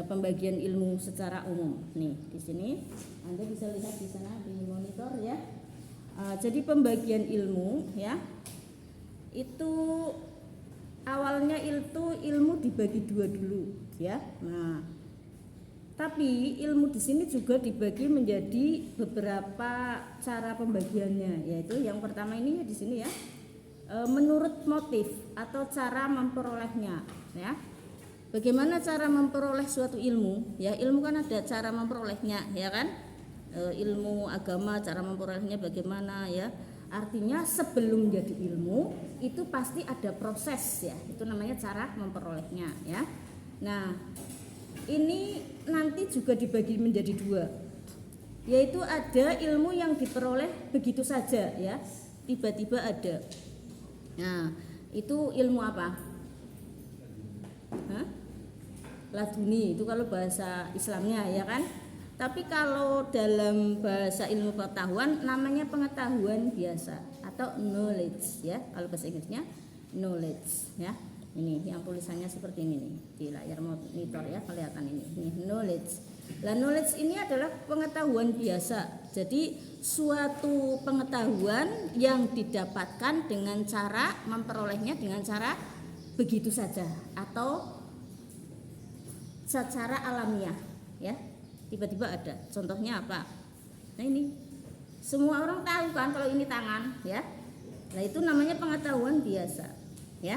pembagian ilmu secara umum. Nih di sini Anda bisa lihat di sana di monitor ya. Jadi pembagian ilmu ya itu awalnya itu ilmu dibagi dua dulu ya. Nah, tapi ilmu di sini juga dibagi menjadi beberapa cara pembagiannya, yaitu yang pertama ini di sini ya, menurut motif atau cara memperolehnya ya. Bagaimana cara memperoleh suatu ilmu? Ya, ilmu kan ada cara memperolehnya, ya kan? Ilmu agama cara memperolehnya bagaimana ya? Artinya sebelum jadi ilmu itu pasti ada proses ya. Itu namanya cara memperolehnya ya. Nah, ini nanti juga dibagi menjadi dua. Yaitu ada ilmu yang diperoleh begitu saja ya. Tiba-tiba ada. Nah, itu ilmu apa? Laduni itu kalau bahasa Islamnya ya kan. Tapi kalau dalam bahasa ilmu pengetahuan namanya pengetahuan biasa atau knowledge ya. Kalau bahasa Inggrisnya knowledge ya. Ini yang tulisannya seperti ini nih di layar monitor ya, kelihatan ini knowledge. Lah knowledge ini adalah pengetahuan biasa. Jadi suatu pengetahuan yang didapatkan dengan cara memperolehnya dengan cara begitu saja atau secara alamiah ya, tiba-tiba ada. Contohnya apa? Nah ini semua orang tahu kan kalau ini tangan ya. Nah itu namanya pengetahuan biasa ya,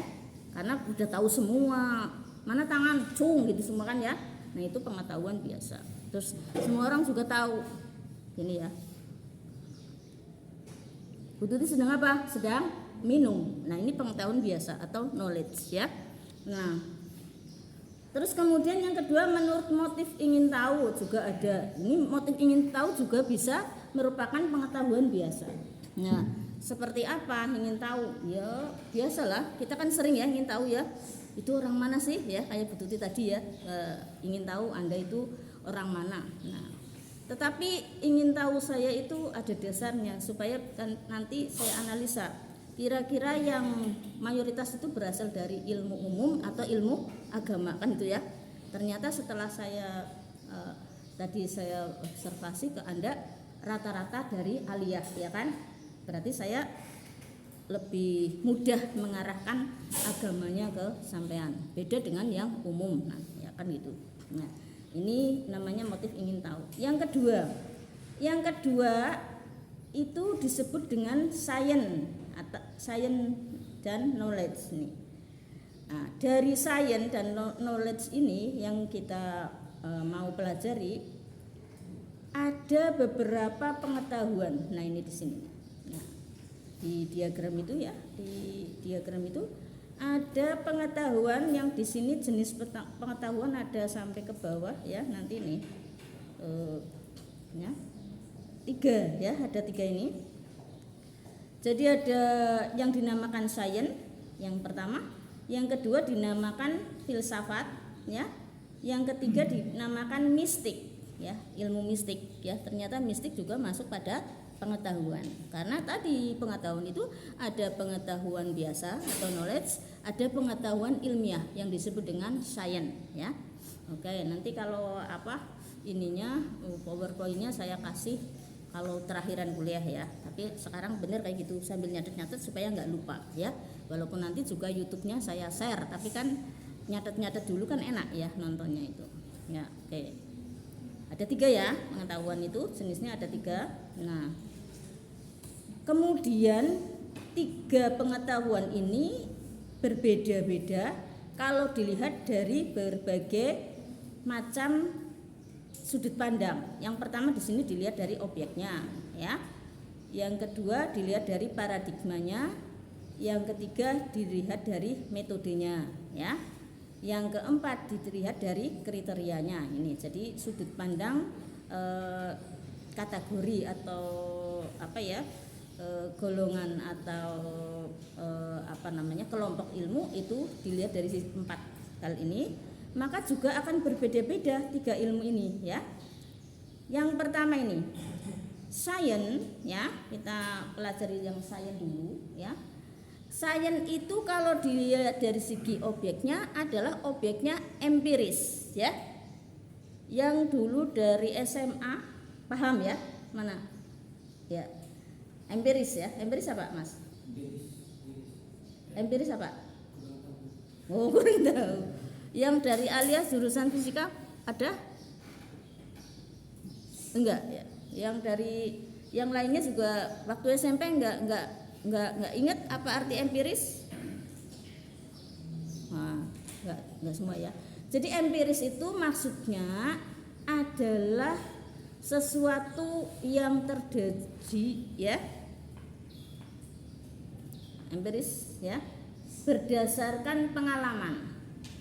karena udah tahu semua mana tangan cung gitu semua kan ya. Nah itu pengetahuan biasa. Terus semua orang juga tahu ini ya, Bu Tuti sedang apa? Sedang minum. Nah ini pengetahuan biasa atau knowledge ya. Nah terus kemudian yang kedua menurut motif ingin tahu juga ada. Ini motif ingin tahu juga bisa merupakan pengetahuan biasa. Nah, seperti apa ingin tahu? Ya, biasalah. Kita kan sering ya ingin tahu ya. Itu orang mana sih ya? Kayak Bu Tuti tadi ya, ingin tahu Anda itu orang mana. Nah, tetapi ingin tahu saya itu ada dasarnya supaya nanti saya analisa. Kira-kira yang mayoritas itu berasal dari ilmu umum atau ilmu agama kan itu ya. Ternyata setelah saya tadi saya observasi ke Anda rata-rata dari aliyah ya kan. Berarti saya lebih mudah mengarahkan agamanya ke sampean. Beda dengan yang umum nah, ya kan gitu. Nah, ini namanya motif ingin tahu. Yang kedua itu disebut dengan science dan knowledge nih. Nah, dari science dan knowledge ini yang kita mau pelajari ada beberapa pengetahuan. Nah ini di sini. Nah, di diagram itu ya, di diagram itu ada pengetahuan yang di sini jenis pengetahuan ada sampai ke bawah ya nanti nih. Ya, 3 ya, ada 3 ini. Jadi ada yang dinamakan sains yang pertama, yang kedua dinamakan filsafat ya, yang ketiga dinamakan mistik ya, ilmu mistik ya. Ternyata mistik juga masuk pada pengetahuan. Karena tadi pengetahuan itu ada pengetahuan biasa atau knowledge, ada pengetahuan ilmiah yang disebut dengan sains ya. Oke, nanti kalau ininya PowerPoint-nya saya kasih kalau terakhiran kuliah ya, tapi sekarang bener kayak gitu sambil nyatet-nyatet supaya nggak lupa ya. Walaupun nanti juga YouTube-nya saya share, tapi kan nyatet-nyatet dulu kan enak ya nontonnya itu. Ya, oke. Ada 3 ya pengetahuan itu, jenisnya ada 3. Nah, kemudian 3 pengetahuan ini berbeda-beda kalau dilihat dari berbagai macam sudut pandang. Yang pertama di sini dilihat dari objeknya, ya. Yang kedua dilihat dari paradigmanya. Yang ketiga dilihat dari metodenya, ya. Yang keempat dilihat dari kriterianya. Ini jadi sudut pandang kategori atau golongan atau kelompok ilmu itu dilihat dari 4 hal ini. Maka juga akan berbeda-beda 3 ilmu ini ya. Yang pertama ini sains ya, kita pelajari yang sains dulu ya. Sains itu kalau dilihat dari segi objeknya adalah objeknya empiris ya. Yang dulu dari SMA paham ya? Mana? Ya. Empiris ya. Empiris apa, Mas? Empiris apa? Oh, kurang tahu. Yang dari alias jurusan fisika ada? Enggak ya. Yang dari yang lainnya juga waktu SMP enggak ingat apa arti empiris? Nah, enggak semua ya. Jadi empiris itu maksudnya adalah sesuatu yang terjadi ya. Empiris ya, berdasarkan pengalaman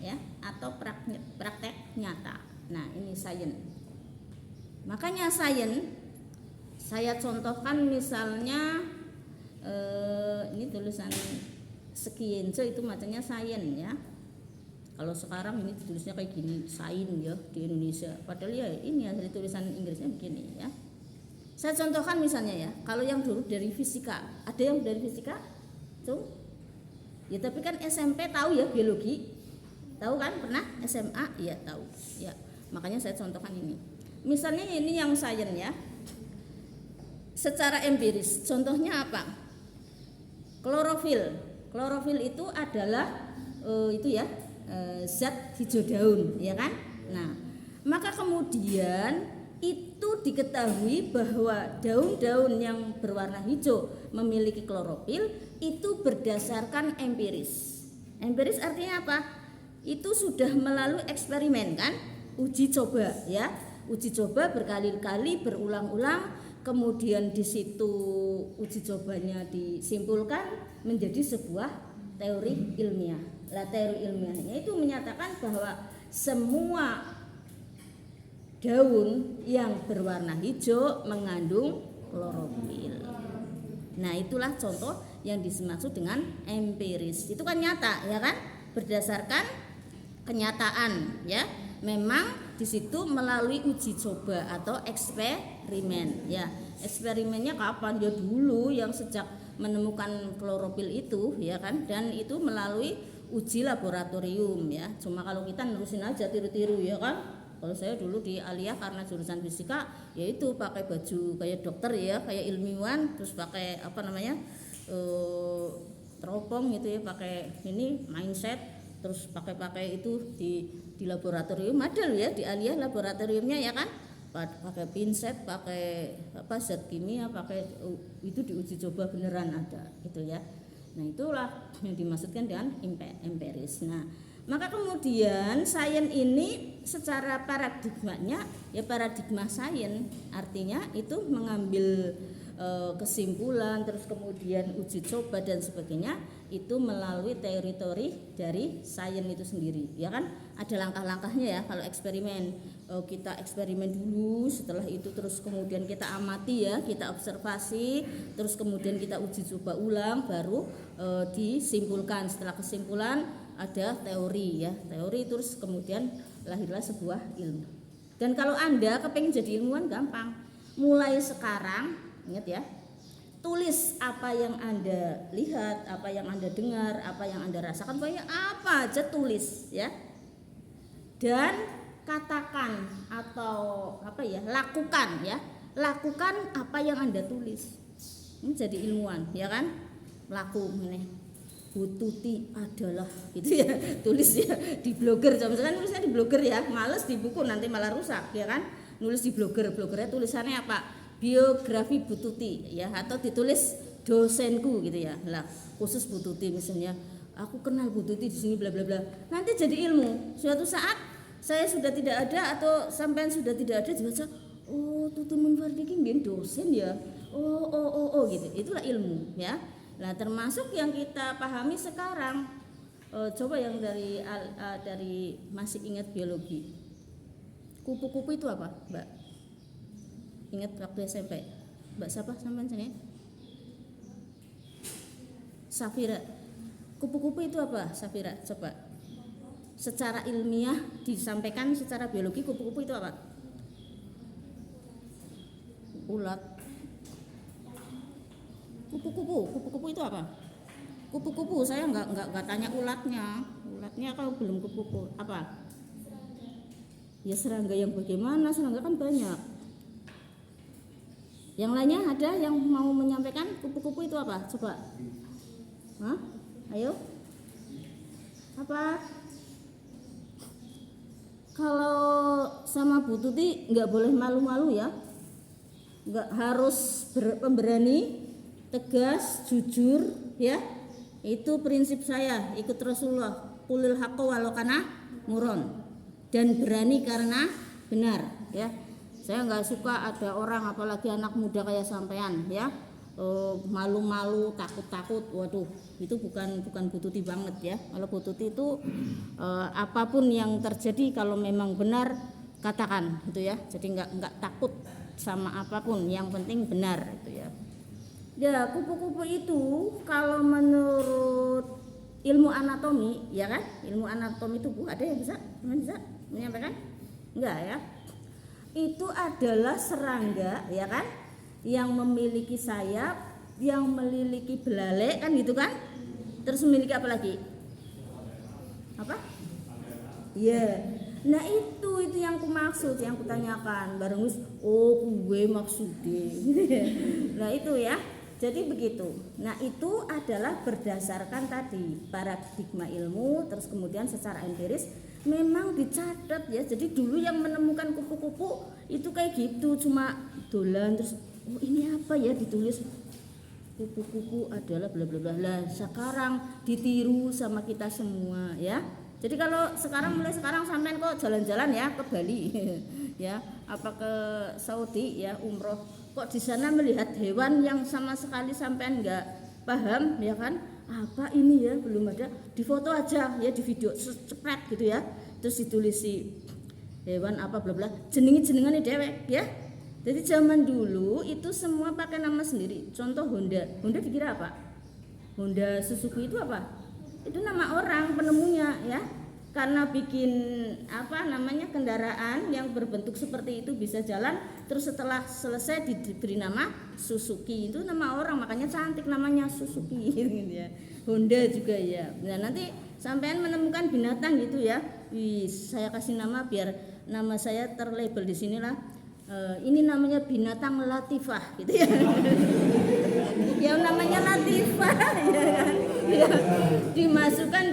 ya atau praktek nyata. Nah, ini sains. Makanya sains saya contohkan misalnya ini tulisan Sekienso itu macamnya sains ya. Kalau sekarang ini tulisnya kayak gini sains ya di Indonesia. Padahal ya ini asli tulisan Inggrisnya begini ya. Saya contohkan misalnya ya, kalau yang dulu dari fisika, ada yang dari fisika? Tuh. Ya tapi kan SMP tahu ya biologi. Tahu kan pernah SMA? Iya tahu. Ya, makanya saya contohkan ini. Misalnya ini yang sains ya. Secara empiris, contohnya apa? Klorofil. Klorofil itu adalah zat hijau daun, ya kan? Nah, maka kemudian itu diketahui bahwa daun-daun yang berwarna hijau memiliki klorofil itu berdasarkan empiris. Empiris artinya apa? Itu sudah melalui eksperimen kan? Uji coba ya. Uji coba berkali-kali berulang-ulang, kemudian di situ uji cobanya disimpulkan menjadi sebuah teori ilmiah. Lah teori ilmiahnya itu menyatakan bahwa semua daun yang berwarna hijau mengandung klorofil. Nah, itulah contoh yang dimaksud dengan empiris. Itu kan nyata, ya kan? Berdasarkan kenyataan, ya. Memang di situ melalui uji coba atau eksperimen, ya. Eksperimennya kapan? Ya dulu yang sejak menemukan klorofil itu, ya kan? Dan itu melalui uji laboratorium, ya. Cuma kalau kita nerusin aja tiru-tiru, ya kan? Kalau saya dulu di Aliyah karena jurusan fisika, yaitu pakai baju kayak dokter ya, kayak ilmuwan, terus pakai teropong gitu ya, pakai ini mindset, terus pakai itu di laboratorium ada ya di Aliyah laboratoriumnya ya kan, pakai pinset, pakai zat kimia, pakai itu diuji coba beneran ada gitu ya. Nah itulah yang dimaksudkan dengan empiris. Nah maka kemudian sains ini secara paradigmanya ya paradigma sains, artinya itu mengambil kesimpulan terus kemudian uji coba dan sebagainya itu melalui teori-teori dari sains itu sendiri ya kan. Ada langkah-langkahnya ya. Kalau eksperimen kita eksperimen dulu, setelah itu terus kemudian kita amati ya, kita observasi, terus kemudian kita uji coba ulang, baru disimpulkan. Setelah kesimpulan ada teori ya, teori terus kemudian lahirlah sebuah ilmu. Dan kalau Anda kepengen jadi ilmuwan gampang, mulai sekarang ingat ya, tulis apa yang Anda lihat, apa yang Anda dengar, apa yang Anda rasakan, pokoknya apa aja tulis ya. Dan katakan atau lakukan ya, lakukan apa yang Anda tulis. Ini jadi ilmuwan ya kan, laku meneh. Bu Tuti adalah gitu ya, tulis ya di blogger, misalkan nulisnya di blogger ya, males di buku nanti malah rusak ya kan, nulis di bloggernya tulisannya apa, biografi Bu Tuti ya, atau ditulis dosenku gitu ya, lah khusus Bu Tuti misalnya, aku kenal Bu Tuti di sini bla bla bla, nanti jadi ilmu. Suatu saat saya sudah tidak ada atau sampean sudah tidak ada dibaca, oh Tuti Munfardi ini dosen ya, oh gitu, itulah ilmu ya. Nah termasuk yang kita pahami sekarang, coba yang dari masih ingat biologi, kupu-kupu itu apa Mbak? Ingat waktu SMP, Mbak siapa sampean sini? Safira. Kupu-kupu itu apa Safira? Coba secara ilmiah disampaikan secara biologi, kupu-kupu itu apa? Ulat. Kupu-kupu itu apa? kupu-kupu saya nggak tanya ulatnya. Ulatnya kalau belum kupu-kupu apa? Ya serangga yang bagaimana? Serangga kan banyak. Yang lainnya ada yang mau menyampaikan kupu-kupu itu apa? Coba. Hah? Ayo. Apa? Kalau sama Bu Tuti nggak boleh malu-malu ya. Nggak harus pemberani, tegas, jujur ya. Itu prinsip saya, ikut Rasulullah. Qulil haqqo walau kana muron. Dan berani karena benar ya. Saya nggak suka ada orang apalagi anak muda kayak sampean ya. Malu-malu, takut-takut. Waduh, itu bukan Bu Tuti banget ya. Kalau Bu Tuti itu apapun yang terjadi kalau memang benar katakan gitu ya. Jadi nggak takut sama apapun, yang penting benar itu ya. Ya, kupu-kupu itu kalau menurut ilmu anatomi, ya kan? Ilmu anatomi tubuh ada yang bisa menyampaikan? Enggak ya? Itu adalah serangga, ya kan? Yang memiliki sayap, yang memiliki belalai kan gitu kan? Terus memiliki apa lagi? Apa? Iya. Nah itu yang ku maksud, yang kutanyakan. Bareng gue maksudnya. Nah itu ya. Jadi begitu. Nah itu adalah berdasarkan tadi paradigma ilmu, terus kemudian secara empiris memang dicatat ya. Jadi dulu yang menemukan kupu-kupu itu kayak gitu, cuma dolan terus ini apa ya, ditulis kupu-kupu adalah bla bla bla. Lah sekarang ditiru sama kita semua ya. Jadi kalau mulai sekarang sampean kok jalan-jalan ya ke Bali ya, apa ke Saudi ya umroh, kok di sana melihat hewan yang sama sekali sampean nggak paham ya kan, apa ini ya, belum ada, di foto aja ya, di video cepet gitu ya, terus ditulisi hewan apa bla bla, jenengan dewek ya. Jadi zaman dulu itu semua pakai nama sendiri. Contoh Honda dikira apa? Honda Suzuki itu apa? Itu nama orang penemunya ya, karena bikin apa namanya kendaraan yang berbentuk seperti itu bisa jalan, terus setelah selesai diberi nama Suzuki, itu nama orang, makanya cantik namanya Suzuki gitu ya. Honda juga ya. Nah nanti sampean menemukan binatang gitu ya, saya kasih nama biar nama saya terlabel di sinilah. Ini namanya binatang latifah gitu ya. Yang namanya latifah ya kan. Ya, dimasukkan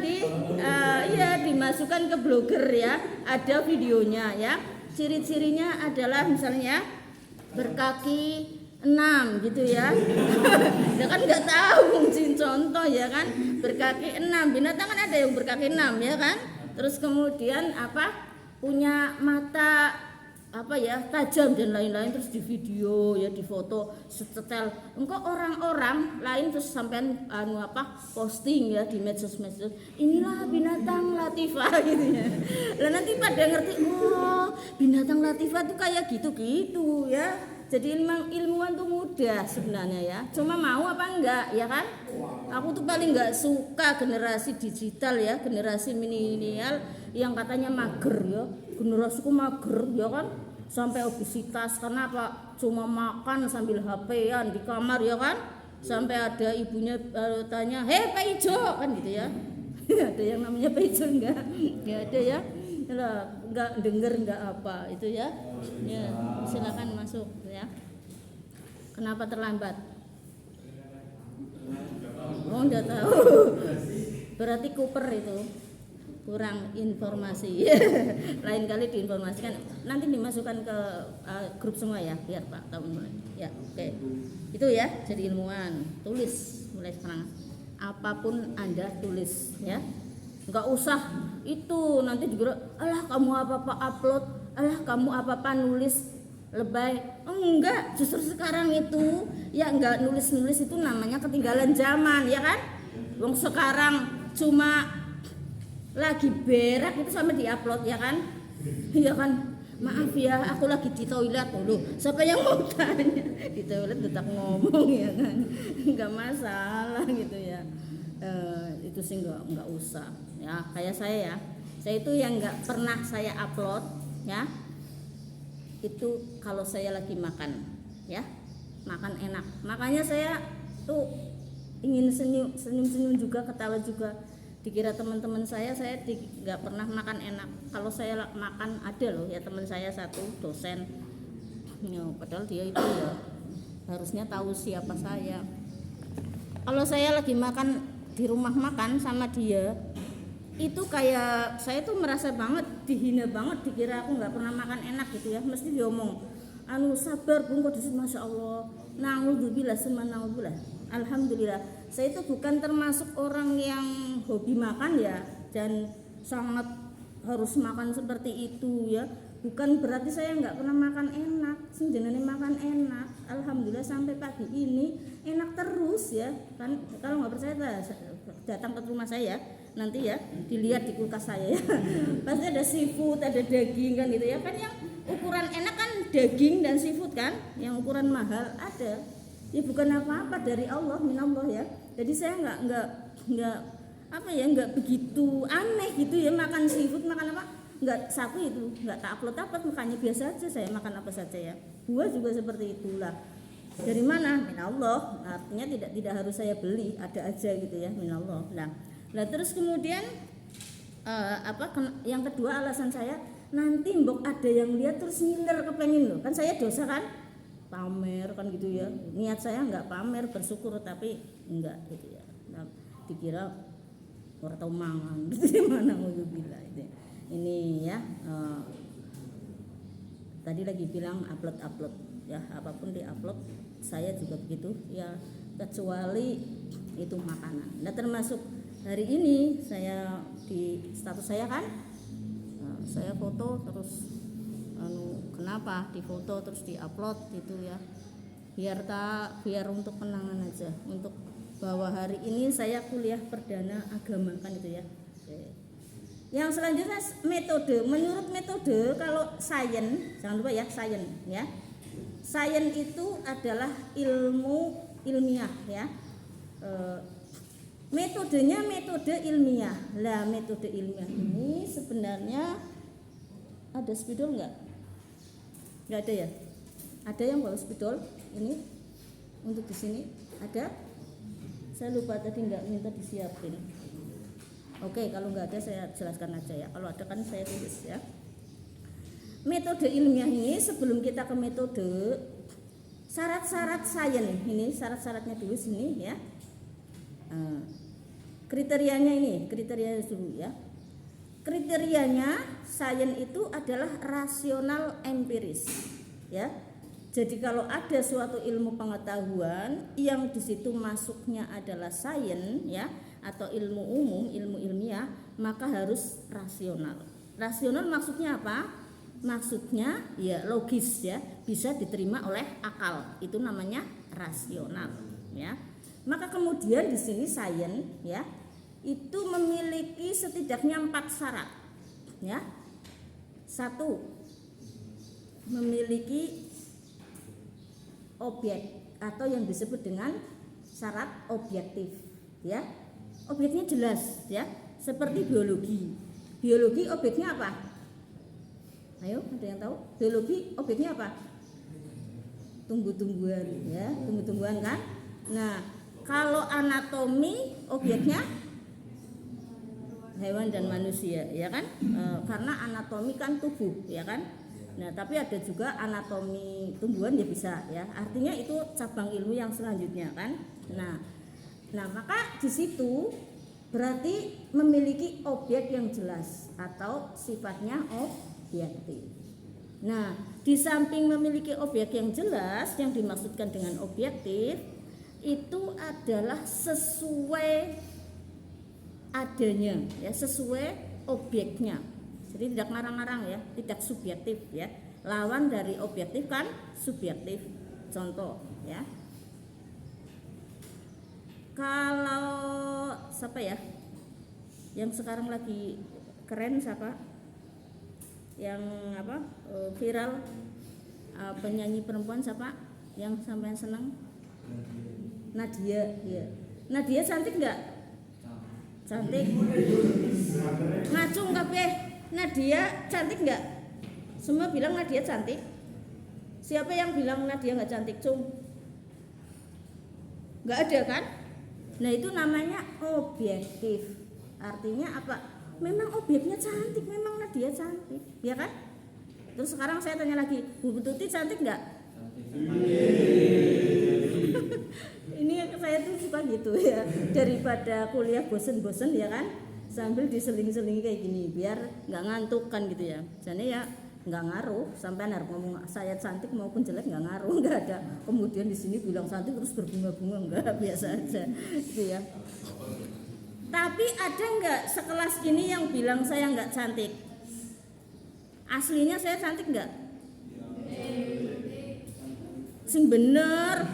dimasukkan ke blogger ya, ada videonya ya. Ciri-cirinya adalah misalnya berkaki 6 gitu ya. Ya kan nggak tahu contoh ya kan, berkaki 6. Binatang kan ada yang berkaki 6 ya kan. Terus kemudian apa? Punya mata apa ya, tajam dan lain-lain, terus di video ya, di foto setetel. Engkau orang-orang lain terus sampean posting ya di medsos, inilah binatang latifah gitu ya. Lah nanti pada ngerti, oh binatang latifah tuh kayak gitu-gitu ya. Jadi memang ilmuwan tuh mudah sebenarnya ya, cuma mau apa enggak ya kan. Aku tuh paling enggak suka generasi digital ya, generasi milenial yang katanya mager ya. Generasiku mager ya kan, sampai obesitas karena apa? Cuma makan sambil HP-an di kamar ya kan. Sampai ada ibunya tanya, "Hei Pak Ijo," kan gitu ya. Ada yang namanya Pak Ijo enggak? Ya ada ya. Lah enggak denger enggak apa itu ya. Ya, silakan masuk ya. Kenapa terlambat? Oh, enggak tahu. Berarti Cooper itu kurang informasi. Lain kali diinformasikan, nanti dimasukkan ke grup semua ya, biar Pak tahu mulai. Ya, oke. Itu ya, jadi ilmuwan. Tulis mulai sekarang. Apapun Anda tulis ya. Enggak usah itu nanti juga, alah kamu apa-apa upload, alah kamu apa-apa nulis lebay. Enggak, justru sekarang itu ya enggak nulis-nulis itu namanya ketinggalan zaman ya kan. Wong sekarang cuma lagi berak itu sampai diupload ya kan. Ya kan, maaf ya aku lagi di toilet dulu. Siapa yang mau tanya? Di toilet tetap ngomong ya kan. Enggak masalah gitu ya. Itu sih enggak usah ya. Kayak saya ya, saya itu yang enggak pernah saya upload ya, itu kalau saya lagi makan ya, makan enak. Makanya saya tuh ingin senyum juga, ketawa juga. Dikira teman-teman saya nggak pernah makan enak. Kalau saya makan, ada loh ya teman saya satu dosen ya, padahal dia itu ya harusnya tahu siapa saya. Kalau saya lagi makan di rumah makan sama dia, itu kayak saya tuh merasa banget dihina banget, dikira aku nggak pernah makan enak gitu ya. Mesti dia ngomong, anu sabar bung, kok masya Allah, naudzubillah summa naudzubillah. Alhamdulillah, saya itu bukan termasuk orang yang hobi makan ya, dan sangat harus makan seperti itu ya. Bukan berarti saya nggak pernah makan enak, senjenane makan enak. Alhamdulillah sampai pagi ini enak terus ya. Kan kalau nggak percaya datang ke rumah saya nanti ya, dilihat di kulkas saya ya. Pasti ada seafood, ada daging kan gitu ya. Kan yang ukuran enak kan daging dan seafood kan, yang ukuran mahal ada. Ya bukan apa-apa dari Allah, minallah ya. Jadi saya nggak begitu aneh gitu ya makan seafood, makan apa. Nggak sapu itu, nggak tak upload makanya biasa aja saya makan apa saja ya. Buah juga seperti itulah. Dari mana? Minallah. Artinya tidak harus saya beli, ada aja gitu ya, minallah. Nah terus kemudian yang kedua alasan saya, nanti mbok ada yang lihat terus ngiler kepengen loh. Kan saya dosa kan? Pamer kan gitu ya. Niat saya nggak pamer, bersyukur tapi enggak gitu ya. Nah, dikira orang tahu mangan gitu mana mau bilang itu. Ini ya tadi lagi bilang upload ya, apapun diupload saya juga begitu ya, kecuali itu makanan. Nah termasuk hari ini saya di status saya kan saya foto terus kenapa di foto terus diupload gitu ya, biar untuk kenangan aja, untuk bahwa hari ini saya kuliah perdana agama kan itu ya. Yang selanjutnya metode. Menurut metode, kalau sains, jangan lupa ya sains ya. Sains itu adalah ilmu ilmiah ya. Metodenya metode ilmiah. Lah metode ilmiah ini sebenarnya ada spidol nggak? Nggak ada ya? Ada yang bawa spidol ini untuk di sini ada? Saya lupa tadi nggak minta disiapin. Oke, kalau nggak ada saya jelaskan aja ya. Kalau ada kan saya tulis ya. Metode ilmiah ini, sebelum kita ke metode, syarat-syarat sains ini, syarat-syaratnya dulu sini ya. Kriterianya dulu ya. Kriterianya sains itu adalah rasional empiris ya. Jadi kalau ada suatu ilmu pengetahuan yang di situ masuknya adalah sains ya, atau ilmu umum, ilmu ilmiah, maka harus rasional. Rasional maksudnya apa? Maksudnya ya logis ya, bisa diterima oleh akal. Itu namanya rasional ya. Maka kemudian di sini sains ya, itu memiliki setidaknya 4 syarat ya. 1, memiliki objek atau yang disebut dengan syarat objektif ya. Objeknya jelas ya, seperti biologi. Biologi objeknya apa? Ayo, ada yang tahu? Biologi objeknya apa? Tumbuh-tumbuhan ya, tumbuh-tumbuhan kan? Nah, kalau anatomi objeknya hewan dan manusia ya kan? Karena anatomi kan tubuh ya kan? Nah, tapi ada juga anatomi tumbuhan ya bisa ya. Artinya itu cabang ilmu yang selanjutnya kan? Nah, maka di situ berarti memiliki objek yang jelas atau sifatnya objektif. Nah, di samping memiliki objek yang jelas, yang dimaksudkan dengan objektif itu adalah sesuai adanya ya, sesuai objeknya. Jadi tidak ngarang-ngarang ya, tidak subjektif ya. Lawan dari objektif kan subjektif. Contoh ya. Kalau siapa ya? Yang sekarang lagi keren siapa? Yang apa? Viral penyanyi perempuan siapa? Yang sampai senang? Nadia ya. Nadia cantik enggak? Cantik. Ngacung kabeh. Nadia cantik enggak? Semua bilang Nadia cantik. Siapa yang bilang Nadia enggak cantik, Cung? Enggak ada kan? Nah itu namanya objektif. Artinya apa? Memang objeknya cantik, memang dia cantik, ya kan? Terus sekarang saya tanya lagi, Bu Tuti cantik nggak? Ini saya tuh suka gitu ya, daripada kuliah bosen-bosen ya kan, sambil diseling-seling kayak gini biar nggak ngantuk kan gitu ya. Jadi ya nggak ngaruh, sampai harus ngomong saya cantik maupun jelek nggak ngaruh, nggak ada. Kemudian di sini bilang cantik terus berbunga-bunga, nggak, biasa aja gitu ya. Tapi ada nggak sekelas ini yang bilang saya nggak cantik? Aslinya saya cantik nggak? Sing bener.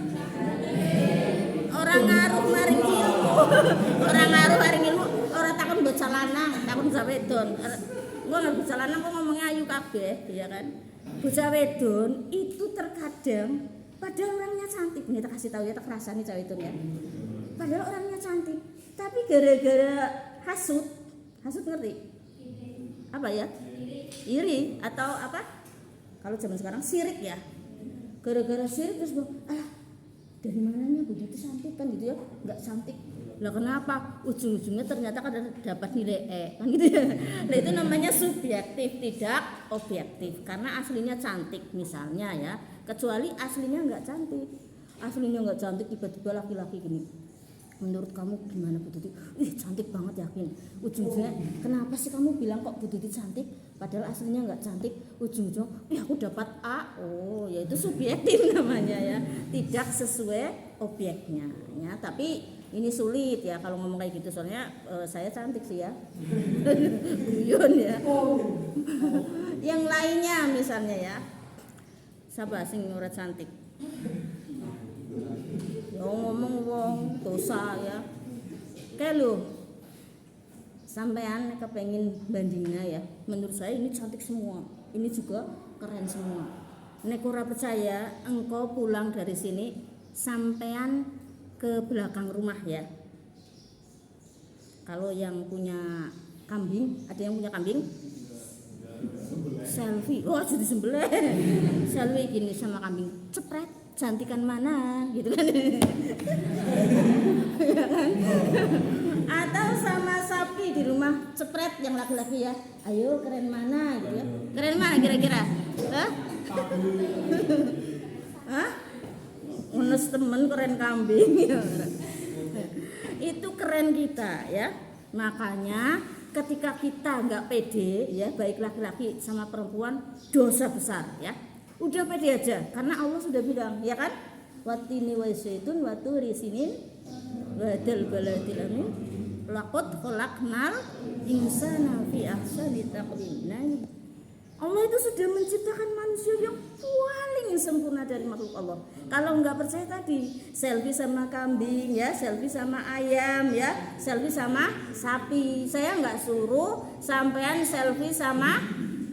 Orang ngaruh maring ilmu. Orang ngaruh maring ilmu. Orang takon bocah lanang, takon bocah wedon. Gua nggak bocah lanang kok ngomongnya ayu kabeh, ya kan? Bocah wedon itu terkadang padahal orangnya cantik. Nih tak kasih tahu ya, tak rasani cah wedon ya. Padahal orangnya cantik, tapi gara-gara hasud ngerti? Apa ya? Iri atau apa? Kalau zaman sekarang sirik ya. Gara-gara sirik terus dari mananya begitu cantik kan gitu ya, nggak cantik lah kenapa, ujung-ujungnya ternyata kan dapat nilai E kan gitu ya. Nah itu namanya subjektif, tidak objektif, karena aslinya cantik misalnya ya, kecuali aslinya nggak cantik, tiba-tiba laki-laki gini, menurut kamu gimana Bu Tuti? Cantik banget, yakin. Ujung-ujungnya kenapa sih kamu bilang kok Bu Tuti cantik padahal aslinya nggak cantik? Ujung-ujungnya aku dapat A. Oh ya itu subjektif namanya ya, tidak sesuai objeknya ya. Tapi ini sulit ya kalau ngomong kayak gitu, soalnya saya cantik sih ya. Guyon ya. Yang lainnya misalnya ya, siapa sing ora cantik? Ngomong wong dosa ya. Kayak lu sampean kepengen bandingnya ya, menurut saya ini cantik semua, ini juga keren semua. Nek ora percaya, engkau pulang dari sini sampean ke belakang rumah ya. Kalau yang punya kambing, ada yang punya kambing? Selfie, jadi sembelih. Selfie gini sama kambing, cepret, cantikan mana gitu kan. Ya kan? Atau sama sapi di rumah, cepret yang laki-laki ya, ayo keren mana gitu ya. Keren mana kira-kira? Hah? Unes temen keren kambing ya. Itu keren kita ya. Makanya ketika kita nggak pede ya, baik laki-laki sama perempuan, dosa besar ya. Udah pede aja, karena Allah sudah bilang ya kan, watini wa zaitun wa turi sinin wadal baladil amin laqad khalaqnal insana fi ahsani taqwim. Allah itu sudah menciptakan manusia yang paling sempurna dari makhluk Allah. Kalau nggak percaya tadi, selfie sama kambing ya, selfie sama ayam ya, selfie sama sapi. Saya nggak suruh sampean selfie sama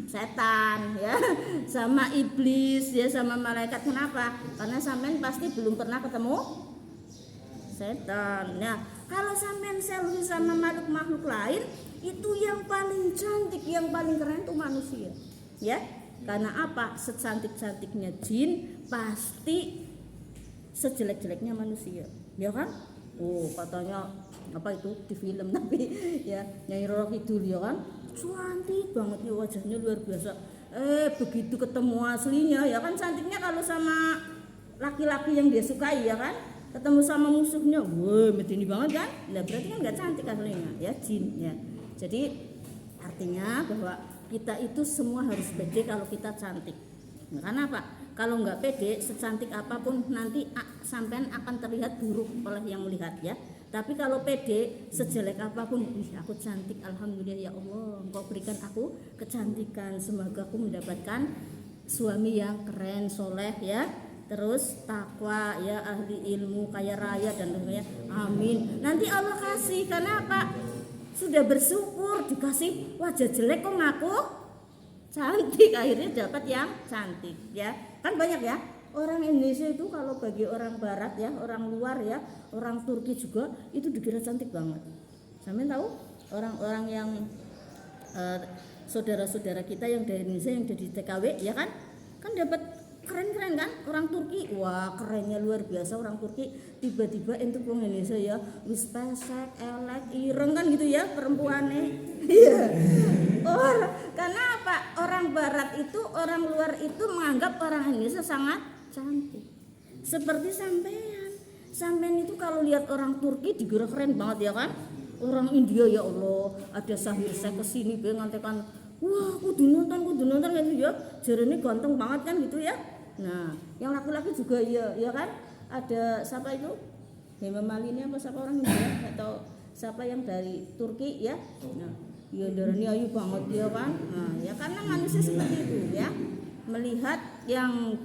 setan ya, sama iblis ya, sama malaikat. Kenapa? Karena sampean pasti belum pernah ketemu setan. Nah, kalau sampean selfie sama makhluk-makhluk lain, itu yang paling cantik, yang paling keren itu manusia. Ya, karena apa? Secantik-cantiknya jin pasti sejelek-jeleknya manusia, ya kan? Katanya apa itu di film tapi ya Nyai Roro Kidul ya kan, cantik banget ya, wajahnya luar biasa. Begitu ketemu aslinya ya kan cantiknya, kalau sama laki-laki yang dia sukai ya kan, ketemu sama musuhnya, medeni banget kan? Nah berarti kan nggak cantik aslinya ya, jin ya. Jadi artinya bahwa kita itu semua harus pede kalau kita cantik. Nah, karena apa? Kalau nggak pede, secantik apapun nanti sampean akan terlihat buruk oleh yang melihat ya. Tapi kalau pede, sejelek apapun, aku cantik, alhamdulillah ya Allah, Engkau berikan aku kecantikan, semoga aku mendapatkan suami yang keren, soleh ya, terus takwa ya, ahli ilmu, kaya raya dan lainnya. Amin. Nanti Allah kasih, karena apa? Sudah bersyukur dikasih wajah jelek kok ngaku cantik, akhirnya dapat yang cantik ya. Kan banyak ya orang Indonesia itu, kalau bagi orang barat ya, orang luar ya, orang Turki juga itu dikira cantik banget. Sampeyan tahu orang-orang yang saudara-saudara kita yang dari Indonesia yang dari TKW ya kan dapat keren-keren kan orang Turki, wah kerennya luar biasa orang Turki. Tiba-tiba entuk wong Indonesia ya wis pesek, elek, ireng kan gitu ya perempuannya. Iya. Karena apa? Orang barat itu, orang luar itu menganggap orang Indonesia sangat cantik. Seperti sampean itu kalau lihat orang Turki dikira keren banget ya kan? Orang India ya Allah, ada sahir saya kesini be ngantekan, wah kudu nonton gitu ya, jarene ganteng banget kan gitu ya. Nah yang laki-laki juga ya kan, ada siapa itu Hema Malini apa siapa orang India atau siapa yang dari Turki ya. Nah ya darahnya ayu banget ya kan. Nah ya karena manusia seperti itu ya, melihat yang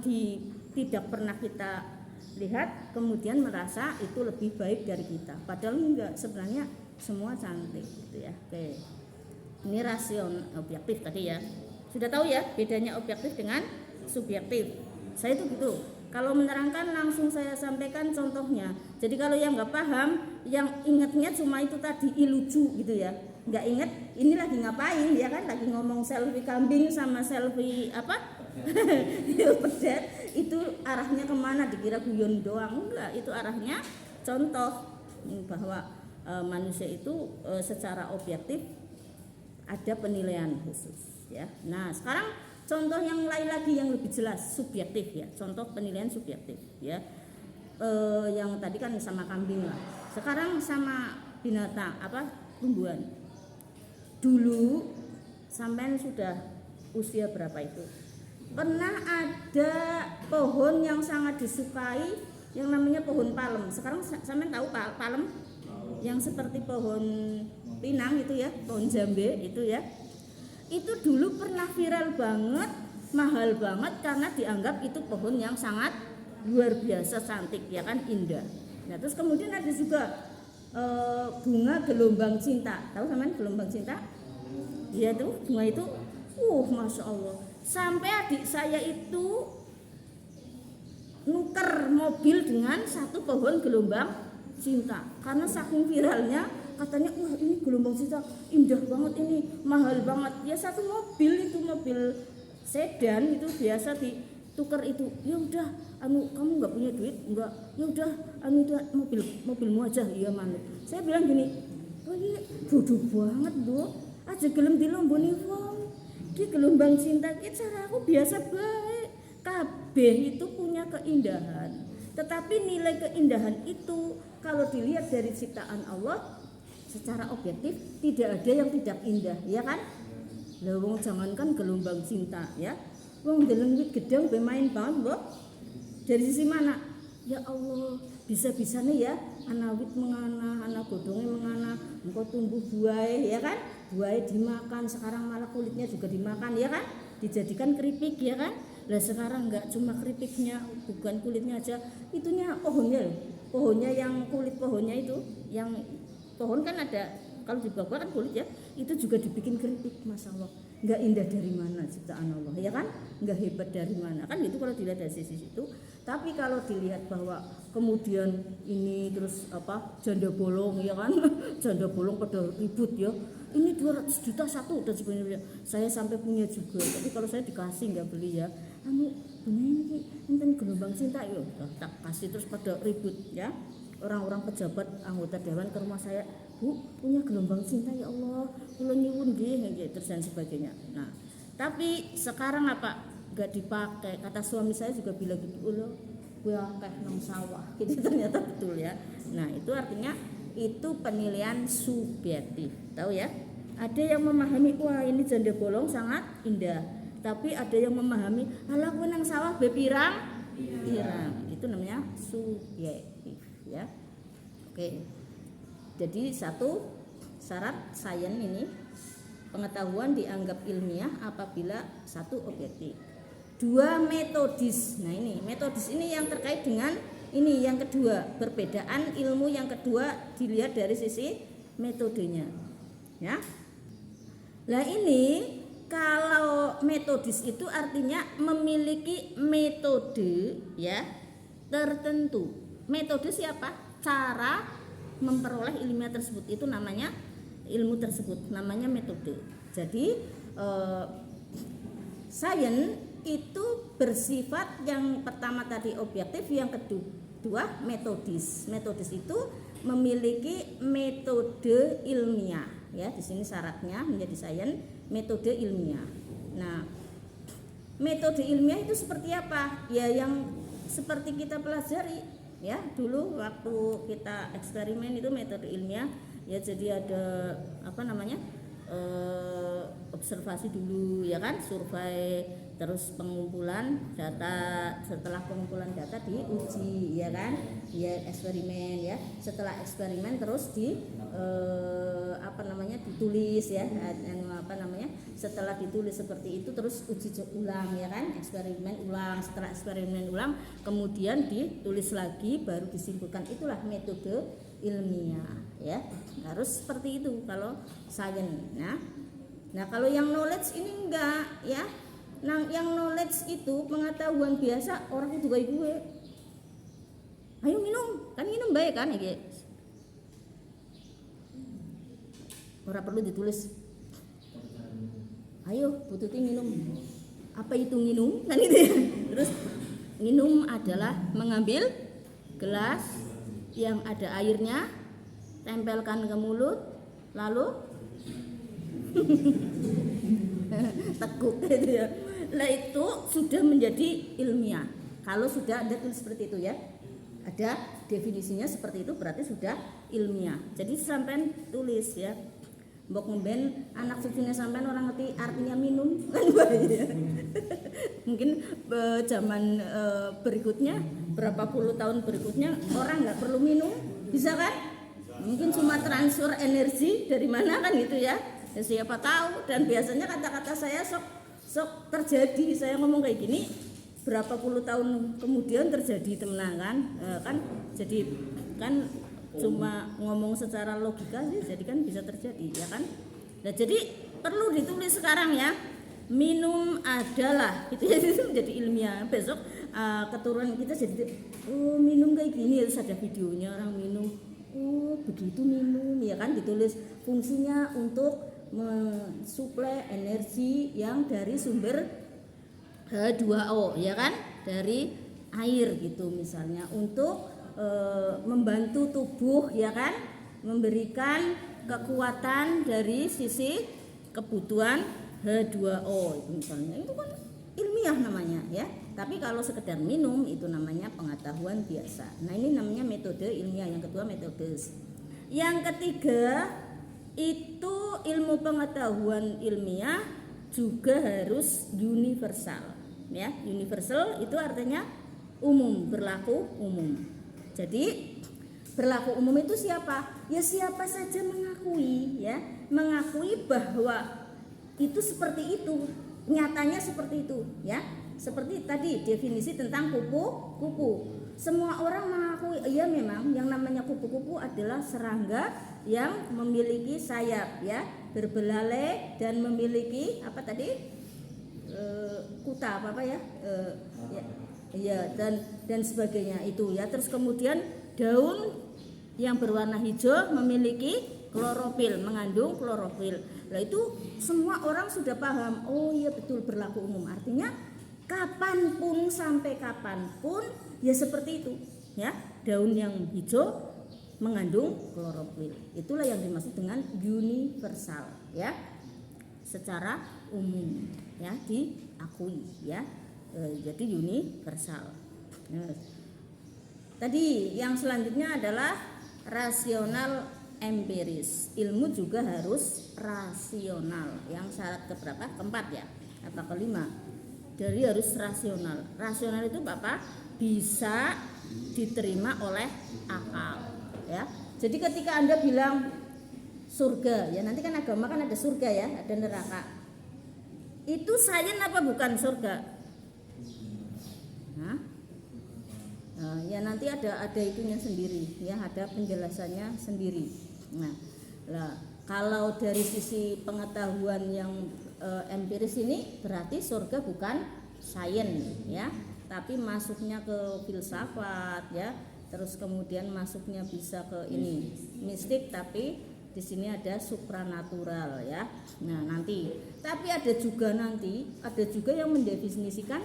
tidak pernah kita lihat kemudian merasa itu lebih baik dari kita, padahal enggak, sebenarnya semua cantik gitu ya. Oke. Ini rasio objektif tadi ya. Sudah tahu ya bedanya objektif dengan subjektif. Saya itu gitu. Kalau menerangkan langsung saya sampaikan contohnya. Jadi kalau yang nggak paham, yang ingatnya cuma itu tadi lucu gitu ya. Nggak inget ini lagi ngapain ya kan? Lagi ngomong selfie kambing sama selfie apa? Pedet. Itu arahnya kemana? Dikira guyon doang. Enggak, itu arahnya contoh bahwa manusia itu secara objektif ada penilaian khusus ya. Nah sekarang contoh yang lain lagi yang lebih jelas subjektif ya, contoh penilaian subjektif ya. Yang tadi kan sama kambing lah, sekarang sama binatang apa tumbuhan. Dulu sampean sudah usia berapa itu pernah ada pohon yang sangat disukai yang namanya pohon palem. Sekarang sampean tahu palem yang seperti pohon pinang itu ya, pohon jambe itu ya. Itu dulu pernah viral banget, mahal banget karena dianggap itu pohon yang sangat luar biasa cantik ya kan, indah. Nah terus kemudian ada juga bunga gelombang cinta. Tahu sampean gelombang cinta? Iya tuh bunga itu, masya Allah. Sampai adik saya itu nuker mobil dengan satu pohon gelombang cinta karena saking viralnya, katanya wah ini gelombang cinta indah banget, ini mahal banget ya. Satu mobil itu mobil sedan itu biasa ditukar itu, ya udah kamu nggak punya duit enggak, ya udah itu mobilmu aja. Iya manut. Saya bilang gini, ini bodoh banget loh, aja gelem dilomboni wong di gelombang cinta kita. Cara aku biasa baik, kabeh itu punya keindahan, tetapi nilai keindahan itu kalau dilihat dari ciptaan Allah secara objektif tidak ada yang tidak indah, ya kan? Lah wong jangankan gelombang cinta ya. Wong deleng wit gedang bermain banget, Mbok. Dari sisi mana? Ya Allah, bisa-bisanya ya ana wit mengana, ana godhonge mengana, engko tumbuh buah ya kan? Buah dimakan, sekarang malah kulitnya juga dimakan ya kan? Dijadikan keripik ya kan? Lah sekarang enggak cuma keripiknya, bukan kulitnya aja, itunya pohonnya yang kulit pohonnya itu, yang pohon kan ada kalau di bawah kan kulit ya, itu juga dibikin keripik. Masya Allah, nggak indah dari mana ciptaan Allah ya kan, nggak hebat dari mana kan, itu kalau dilihat dari sisi situ. Tapi kalau dilihat bahwa kemudian ini terus apa janda bolong ya kan janda bolong pada ribut ya, ini 200 juta satu dan sebagainya. Saya sampai punya juga, tapi kalau saya dikasih nggak beli ya. Ini enten gelombang cinta yuk tak kasih, terus pada ribut ya. Orang-orang pejabat anggota dewan ke rumah saya, Bu, punya gelombang cinta ya Allah, kula nyuwun nggih terus dan sebagainya. Nah, tapi sekarang apa? Enggak dipakai. Kata suami saya juga bilang gitu, "Ulo, kuwi akeh nang sawah." Gitu ternyata betul ya. Nah, itu artinya itu penilaian subjektif. Tahu ya? Ada yang memahami, wah ini janda bolong sangat indah. Tapi ada yang memahami, alah kuwi nang sawah be pirang? Itu namanya subjektif ya. Oke. Jadi satu syarat sains ini, pengetahuan dianggap ilmiah apabila satu objektif. Dua metodis. Nah ini metodis ini yang terkait dengan ini yang kedua, perbedaan ilmu yang kedua dilihat dari sisi metodenya. Ya. Lah ini kalau metodis itu artinya memiliki metode ya tertentu. Metode siapa? Cara memperoleh ilmiah tersebut, itu namanya ilmu tersebut namanya metode. Jadi sains itu bersifat yang pertama tadi objektif, yang kedua metodis. Metodis itu memiliki metode ilmiah, ya. Di sini syaratnya menjadi sains metode ilmiah. Nah, metode ilmiah itu seperti apa? Ya yang seperti kita pelajari, ya. Dulu waktu kita eksperimen itu metode ilmiah, ya. Jadi ada apa namanya? Observasi dulu, ya kan, survei, terus pengumpulan data, setelah pengumpulan data diuji, ya kan, ya eksperimen, ya. Setelah eksperimen terus ditulis, ya, setelah ditulis seperti itu terus uji ulang, ya kan, eksperimen ulang, setelah eksperimen ulang kemudian ditulis lagi baru disimpulkan. Itulah metode ilmiah, ya. Harus seperti itu kalau sains. Nah kalau yang knowledge ini enggak, ya. Nah yang knowledge itu pengetahuan biasa, orang itu kayak gue, ayo minum, kan minum baik kan, ya. Orang perlu ditulis, ayo bututi minum, apa itu minum, kan itu ya. Terus minum adalah mengambil gelas yang ada airnya, tempelkan ke mulut, lalu teguk gitu ya. Nah itu sudah menjadi ilmiah. Kalau sudah Anda tulis seperti itu, ya, ada definisinya seperti itu, berarti sudah ilmiah. Jadi sampai tulis, ya. Mbok ngemben anak cucunya sampean orang ngerti artinya minum kan. Mungkin zaman berikutnya, berapa puluh tahun berikutnya orang nggak perlu minum, bisa kan? Mungkin cuma transfer energi dari mana kan gitu, ya. Ya siapa tahu. Dan biasanya kata-kata saya sok terjadi. Saya ngomong kayak gini berapa puluh tahun kemudian terjadi, temenan kan. Kan jadi kan cuma ngomong secara logika sih, jadi kan bisa terjadi, ya kan. Nah jadi perlu ditulis sekarang, ya, minum adalah gitu, ya. Itu menjadi ilmiah. Besok keturunan kita jadi oh minum kayak gini, terus ada videonya orang minum, oh begitu minum, ya kan, ditulis fungsinya untuk mensuplai energi yang dari sumber H2O, ya kan, dari air gitu misalnya, untuk membantu tubuh, ya kan, memberikan kekuatan dari sisi kebutuhan H2O itu misalnya. Itu kan ilmiah namanya, ya. Tapi kalau sekedar minum itu namanya pengetahuan biasa. Nah ini namanya metode ilmiah. Yang kedua metodis. Yang ketiga itu ilmu pengetahuan ilmiah juga harus universal, ya. Universal itu artinya umum, berlaku umum. Jadi berlaku umum itu siapa? Ya siapa saja mengakui, ya, mengakui bahwa itu seperti itu, nyatanya seperti itu, ya. Seperti tadi definisi tentang kupu-kupu. Semua orang mengakui, iya memang yang namanya kupu-kupu adalah serangga yang memiliki sayap, ya, berbelalai dan memiliki apa tadi? Kuta apa ya? Ya, dan sebagainya itu, ya. Terus kemudian daun yang berwarna hijau memiliki klorofil, mengandung klorofil. Nah itu semua orang sudah paham. Oh iya betul, berlaku umum. Artinya kapanpun sampai kapanpun ya seperti itu, ya. Daun yang hijau mengandung klorofil. Itulah yang dimaksud dengan universal, ya. Secara umum, ya, diakui, ya. Jadi universal. Tadi yang selanjutnya adalah rasional empiris. Ilmu juga harus rasional. Yang syarat keberapa? Keempat, ya, atau kelima. Dari harus rasional. Rasional itu apa? Bisa diterima oleh akal, ya. Jadi ketika Anda bilang surga, ya, nanti kan agama kan ada surga, ya, ada neraka. Itu sains apa bukan surga? Ya nanti ada itunya sendiri, ya, ada penjelasannya sendiri. Nah, kalau dari sisi pengetahuan yang empiris ini berarti surga bukan sains, ya, tapi masuknya ke filsafat, ya, terus kemudian masuknya bisa ke ini mistik, tapi Di sini ada supranatural ya. Nah, nanti tapi ada juga yang mendefinisikan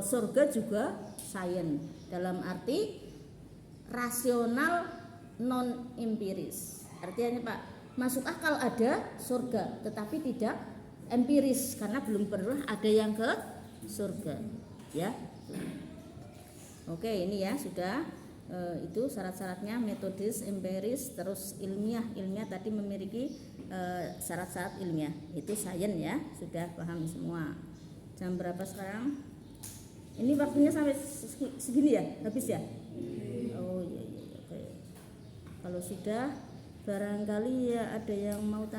surga juga sains dalam arti rasional non empiris. Artinya Pak, masuk akal ada surga tetapi tidak empiris karena belum pernah ada yang ke surga ya. Oke, ini ya sudah itu syarat-syaratnya, metodis, empiris, terus ilmiah tadi memiliki syarat-syarat ilmiah, itu sains ya, sudah paham semua. Jam berapa sekarang? Ini waktunya sampai segini ya, habis ya? Oh iya, oke. Kalau sudah barangkali ya ada yang mau tanya.